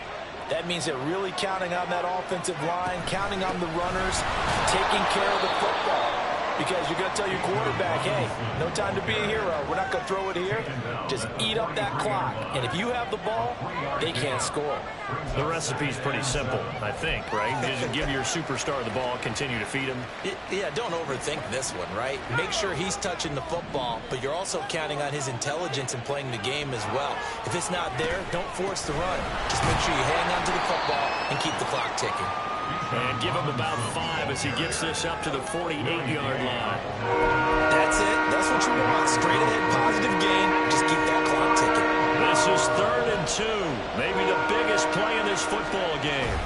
Speaker 3: That means they're really counting on that offensive line, counting on the runners, taking care of the football. Because you're going to tell your quarterback, hey, no time to be a hero. We're not going to throw it here. Just eat up that clock. And if you have the ball, they can't score.
Speaker 2: The recipe's pretty simple, I think, right? Just give your superstar the ball, continue to feed him.
Speaker 3: Yeah, don't overthink this one, right? Make sure he's touching the football, but you're also counting on his intelligence in playing the game as well. If it's not there, don't force the run. Just make sure you hang on to the football and keep the clock ticking.
Speaker 2: And give him about 5 as he gets this up to the 48-yard line.
Speaker 3: That's it. That's what you want. Straight ahead, positive gain. Just keep that clock ticking.
Speaker 2: This is 3rd and 2. Maybe the biggest play in this football game.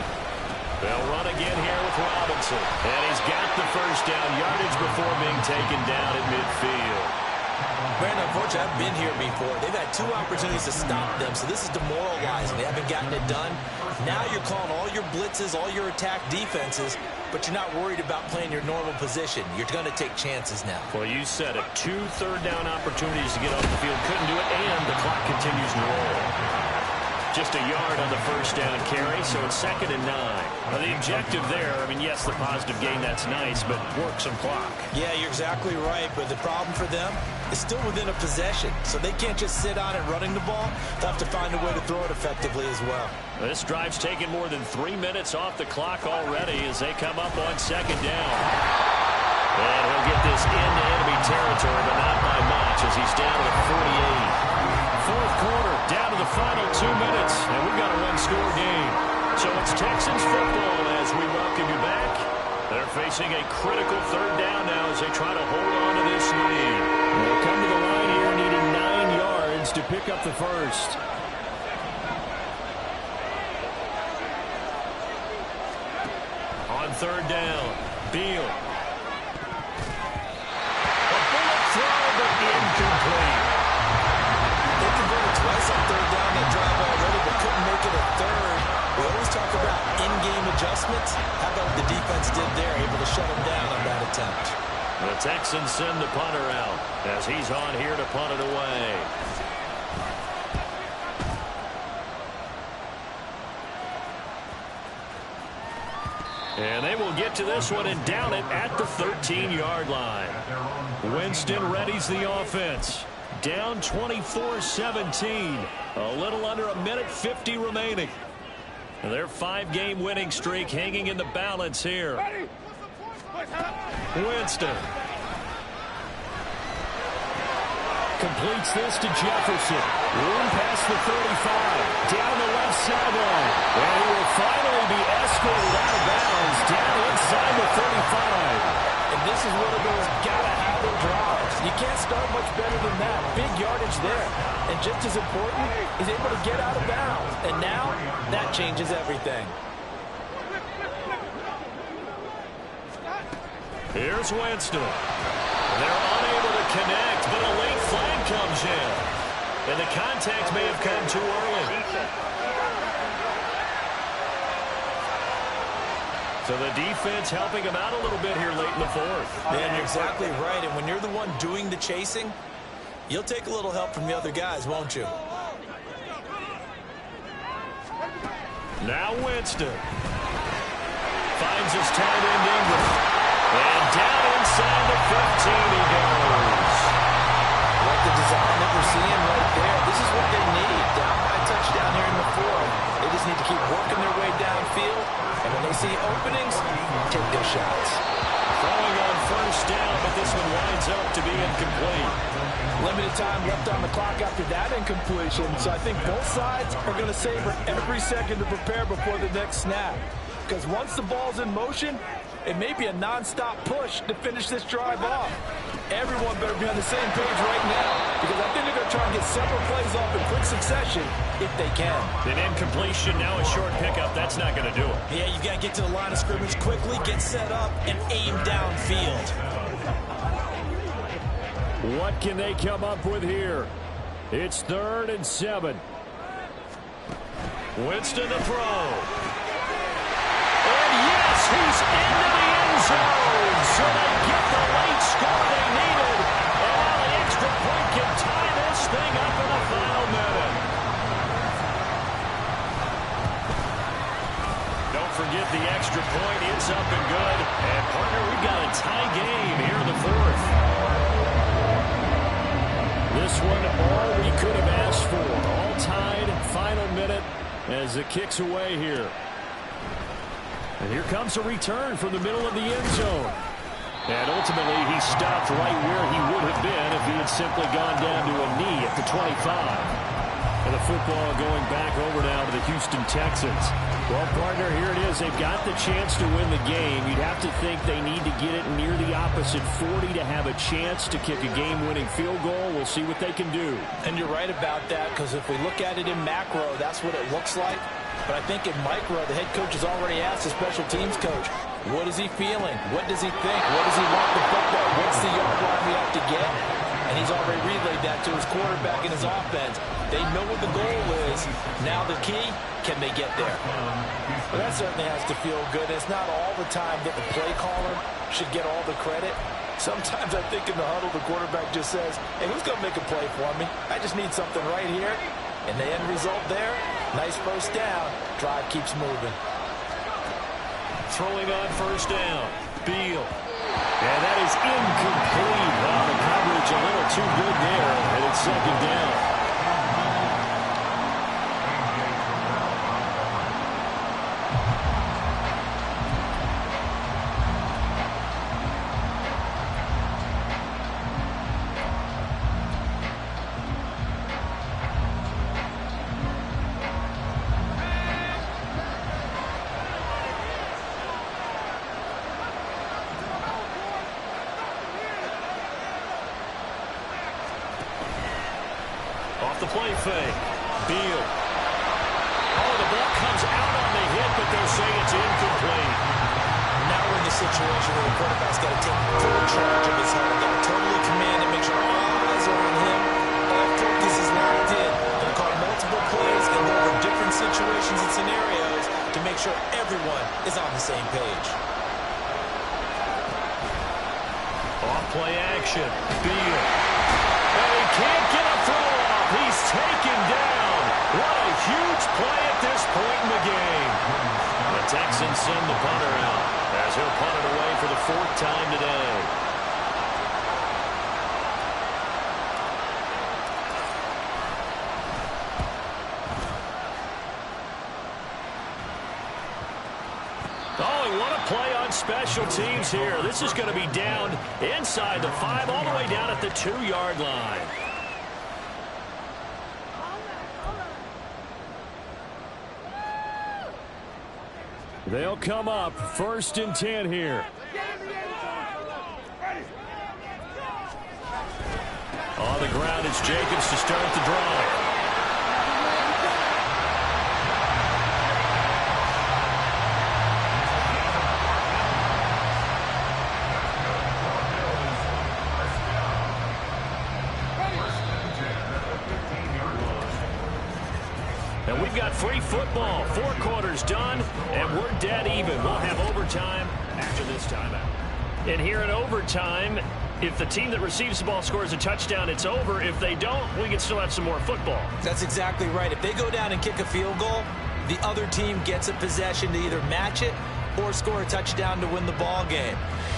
Speaker 2: They'll run again here with Robinson. And he's got the first down yardage before being taken down at midfield.
Speaker 3: Brandon, unfortunately, I've been here before. They've had 2 opportunities to stop them, so this is demoralizing. They haven't gotten it done. Now you're calling all your blitzes, all your attack defenses, but you're not worried about playing your normal position. You're going to take chances now.
Speaker 2: Well, you said it. 2 third-down opportunities to get off the field. Couldn't do it, and the clock continues to roll. Just a yard on the first down carry, so it's 2nd and 9. Now, the objective there, I mean, yes, the positive gain, that's nice, but work some clock.
Speaker 3: Yeah, you're exactly right, but the problem for them is still within a possession, so they can't just sit on it running the ball. They'll have to find a way to throw it effectively as well.
Speaker 2: This drive's taken more than 3 minutes off the clock already as they come up on 2nd down. And he'll get this into enemy territory, but not by much as he's down to the 48. Fourth quarter, down to the final 2 minutes, and we've got a one-score game. So it's Texans football as we welcome you back. They're facing a critical 3rd down now as they try to hold on to this lead.
Speaker 5: They'll come to the line here needing 9 yards to pick up the first.
Speaker 2: On 3rd down, Beal. A bullet throw, but incomplete.
Speaker 3: They converted twice on 3rd down that drive already, but couldn't make it a 3rd. We always talk about in-game adjustments. How about what the defense did there, able to shut them down on that attempt.
Speaker 2: The Texans send the punter out as he's on here to punt it away. And they will get to this one and down it at the 13-yard line. Winston readies the offense. Down 24-17. A little under a minute 50 remaining. Their 5-game winning streak hanging in the balance here. Winston.
Speaker 5: Completes this to Jefferson. Room past the 35. Down the left sideline. And he will finally be escorted out of bounds. Down inside the 35.
Speaker 4: And this is one of those gotta-have-it drives. You can't start much better than that. Big yardage there. And just as important, he's able to get out of bounds. And now, that changes everything.
Speaker 2: Here's Winston. They're unable to connect, but a late flag comes in. And the contact may have come too early. So the defense helping him out a little bit here late in the fourth.
Speaker 3: Man, you're exactly right. And when you're the one doing the chasing, you'll take a little help from the other guys, won't you?
Speaker 2: Now Winston. Finds his tight end Ingram. And down inside the 15 he goes.
Speaker 3: Like the design that we're seeing right there. This is what they need. Down by a touchdown here in the fourth. They just need to keep working their way downfield. And when they see openings, take their shots.
Speaker 2: Throwing on first down, but this one winds up to be incomplete.
Speaker 4: Limited time left on the clock after that incompletion. So I think both sides are going to savor every second to prepare before the next snap. Because once the ball's in motion, it may be a non-stop push to finish this drive off. Everyone better be on the same page right now, because I think they're going to try and get several plays off in quick succession if they can.
Speaker 2: An incompletion, now a short pickup. That's not going to do it.
Speaker 3: Yeah, you've got to get to the line of scrimmage quickly, get set up, and aim downfield.
Speaker 5: What can they come up with here? It's 3rd and 7.
Speaker 2: Winston to throw. And yes, he's into the end zone. So they get the late score they needed. And now the extra point can tie this thing up in the final minute. Don't forget the extra point. It's up and good. And, partner, we've got a tie game here in the 4th.
Speaker 5: This one, all we could have asked for. All tied, final minute as it kicks away here. And here comes a return from the middle of the end zone. And ultimately, he stopped right where he would have been if he had simply gone down to a knee at the 25. And the football going back over now to the Houston Texans. Well, partner, here it is. They've got the chance to win the game. You'd have to think they need to get it near the opposite 40 to have a chance to kick a game-winning field goal. We'll see what they can do.
Speaker 4: And you're right about that, because if we look at it in macro, that's what it looks like. But I think in micro, the head coach has already asked the special teams coach, what is he feeling? What does he think? What does he want the football? What's the yard line we have to get? And he's already relayed that to his quarterback and his offense. They know what the goal is. Now the key, can they get there? Well, that certainly has to feel good. It's not all the time that the play caller should get all the credit. Sometimes I think in the huddle, the quarterback just says, hey, who's going to make a play for me? I just need something right here. And the end result there, nice first down. Drive keeps moving.
Speaker 2: Throwing on first down. Beal. And that is incomplete. Well, the coverage a little too good there. And it's 2nd down. The play fake. Beal. Oh, the ball comes out on the hit, but they're saying it's incomplete.
Speaker 3: Now we're in the situation where the quarterback's got to take full charge of his huddle. Got to totally command and make sure all eyes are on him. All focus is locked in. Going to call multiple plays and go over different situations and scenarios to make sure everyone is on the same page.
Speaker 2: Off play action. Beal. And he can't get a throw off. He's taken down. What a huge play at this point in the game. The Texans send the punter out as he'll punt it away for the 4th time today. Oh, and what a play on special teams here. This is going to be down inside the 5, all the way down at the 2-yard line.
Speaker 5: They'll come up 1st and 10 here.
Speaker 2: On the ground, it's Jacobs to start the drive. And we've got free football. 4 quarters done, and we're dead even. We'll have overtime after this timeout. And here in overtime, if the team that receives the ball scores a touchdown, it's over. If they don't, we can still have some more football.
Speaker 3: That's exactly right. If they go down and kick a field goal, the other team gets a possession to either match it or score a touchdown to win the ball game.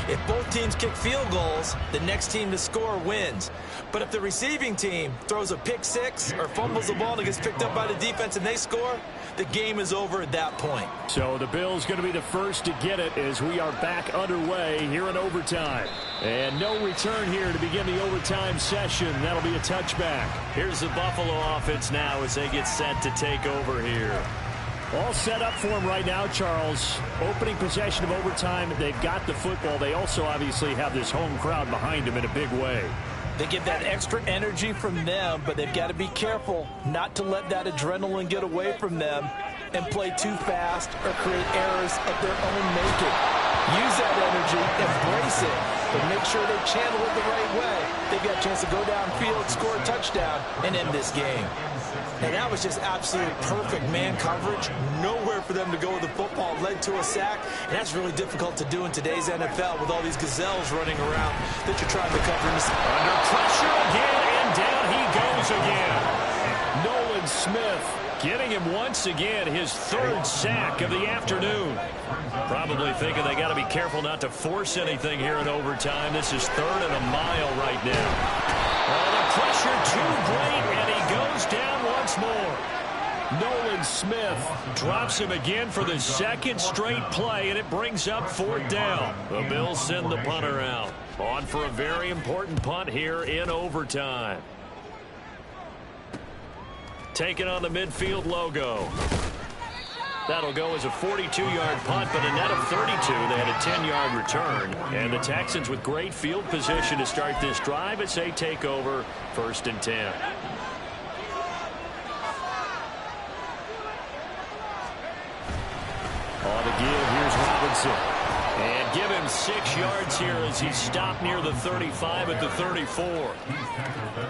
Speaker 3: If both teams kick field goals, the next team to score wins. But if the receiving team throws a pick six or fumbles the ball and it gets picked up by the defense and they score, the game is over at that point.
Speaker 5: So the Bills going to be the first to get it as we are back underway here in overtime. And no return here to begin the overtime session. That'll be a touchback.
Speaker 2: Here's the Buffalo offense now as they get set to take over here.
Speaker 5: All set up for them right now, Charles. Opening possession of overtime. They've got the football. They also obviously have this home crowd behind them in a big way.
Speaker 4: They get that extra energy from them, but they've got to be careful not to let that adrenaline get away from them and play too fast or create errors of their own making. Use that energy, embrace it, but make sure they channel it the right way. They've got a chance to go downfield, score a touchdown, and end this game. And that was just absolutely perfect man coverage. Nowhere for them to go with the football. Led to a sack, and that's really difficult to do in today's NFL with all these gazelles running around that you're trying to cover.
Speaker 2: Under pressure again, and down he goes again.
Speaker 5: Nolan Smith getting him once again, his third sack of the afternoon.
Speaker 2: Probably thinking they got to be careful not to force anything here in overtime. This is 3rd and a mile right now. Oh, the pressure too great, and he goes down once more.
Speaker 5: Nolan Smith drops him again for the second straight play, and it brings up 4th down.
Speaker 2: The Bills send the punter out. On for a very important punt here in overtime. Taking on the midfield logo. That'll go as a 42-yard punt, but a net of 32. They had a 10-yard return. And the Texans with great field position to start this drive as they take over 1st and 10.
Speaker 5: On the give, here's Robinson. And give him 6 yards here as he stopped near the 35 at the 34.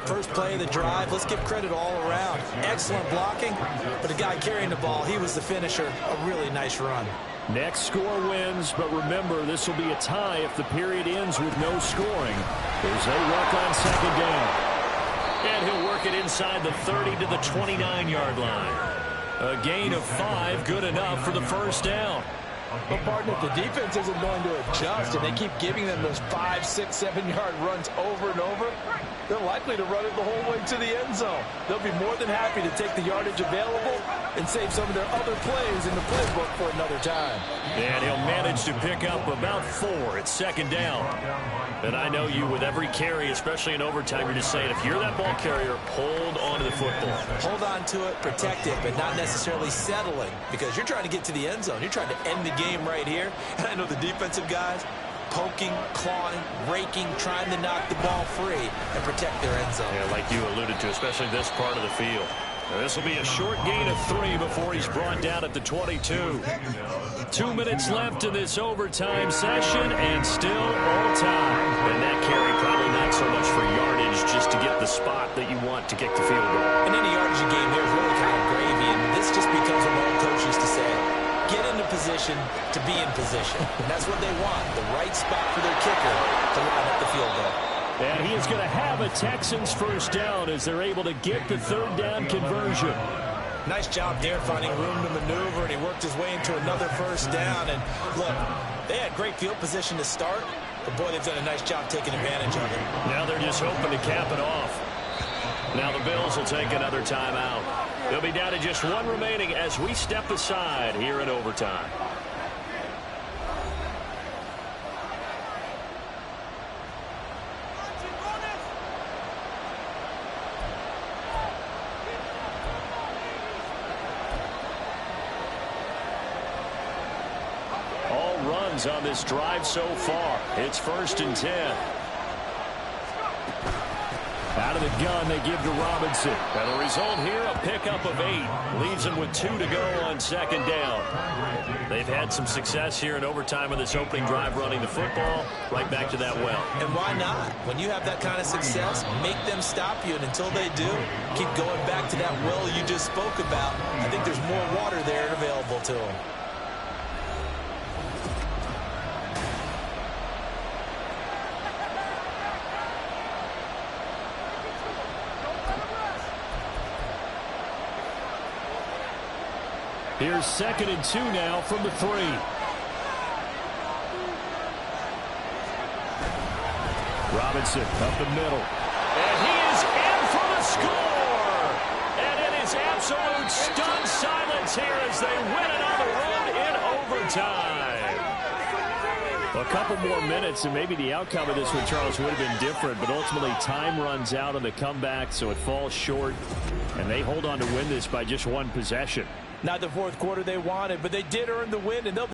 Speaker 3: First play of the drive, let's give credit all around. Excellent blocking, but the guy carrying the ball, he was the finisher. A really nice run.
Speaker 5: Next score wins, but remember, this will be a tie if the period ends with no scoring as they work on 2nd down.
Speaker 2: And he'll work it inside the 30 to the 29-yard line. A gain of 5, good enough for the 1st down.
Speaker 4: But, partner, if the defense isn't going to adjust and they keep giving them those 5, 6, 7-yard runs over and over, they're likely to run it the whole way to the end zone. They'll be more than happy to take the yardage available and save some of their other plays in the playbook for another time.
Speaker 2: And he'll manage to pick up about 4 at 2nd down. And I know you, with every carry, especially in overtime, you're just saying, if you're that ball carrier, hold on to the football.
Speaker 3: Hold on to it, protect it, but not necessarily settling, because you're trying to get to the end zone. You're trying to end the game right here. And I know the defensive guys poking, clawing, raking, trying to knock the ball free and protect their end zone.
Speaker 2: Yeah, like you alluded to, especially this part of the field. Now, this will be a short gain of 3 before he's brought down at the 22.
Speaker 5: 2 minutes left in this overtime session, and still all time.
Speaker 2: And that carry probably not so much for yardage, just to get the spot that you want to kick the field goal.
Speaker 3: And any yardage game there is really kind of gravy, and this just becomes what old coach used to say. Get into position to be in position. And that's what they want, the right spot for their kicker to line up the field goal.
Speaker 5: And he is going to have a Texans 1st down as they're able to get the 3rd down conversion.
Speaker 3: Nice job there finding room to maneuver, and he worked his way into another 1st down. And look, they had great field position to start, but boy, they've done a nice job taking advantage of it.
Speaker 2: Now they're just hoping to cap it off. Now the Bills will take another timeout. They'll be down to just 1 remaining as we step aside here in overtime. All runs on this drive so far. It's 1st and 10.
Speaker 5: Out of the gun, they give to Robinson.
Speaker 2: And the result here, a pickup of 8. Leaves them with 2 to go on 2nd down. They've had some success here in overtime in this opening drive running the football. Right back to that well.
Speaker 3: And why not? When you have that kind of success, make them stop you. And until they do, keep going back to that well you just spoke about. I think there's more water there available to them.
Speaker 5: Here's 2nd and 2 now from the 3. Robinson up the middle.
Speaker 2: And he is in for the score. And it is absolute stunned silence here as they win it on the road in overtime.
Speaker 5: A couple more minutes, and maybe the outcome of this one, Charles, would have been different. But ultimately, time runs out on the comeback, so it falls short. And they hold on to win this by just 1 possession.
Speaker 4: Not the 4th quarter they wanted, but they did earn the win, and they'll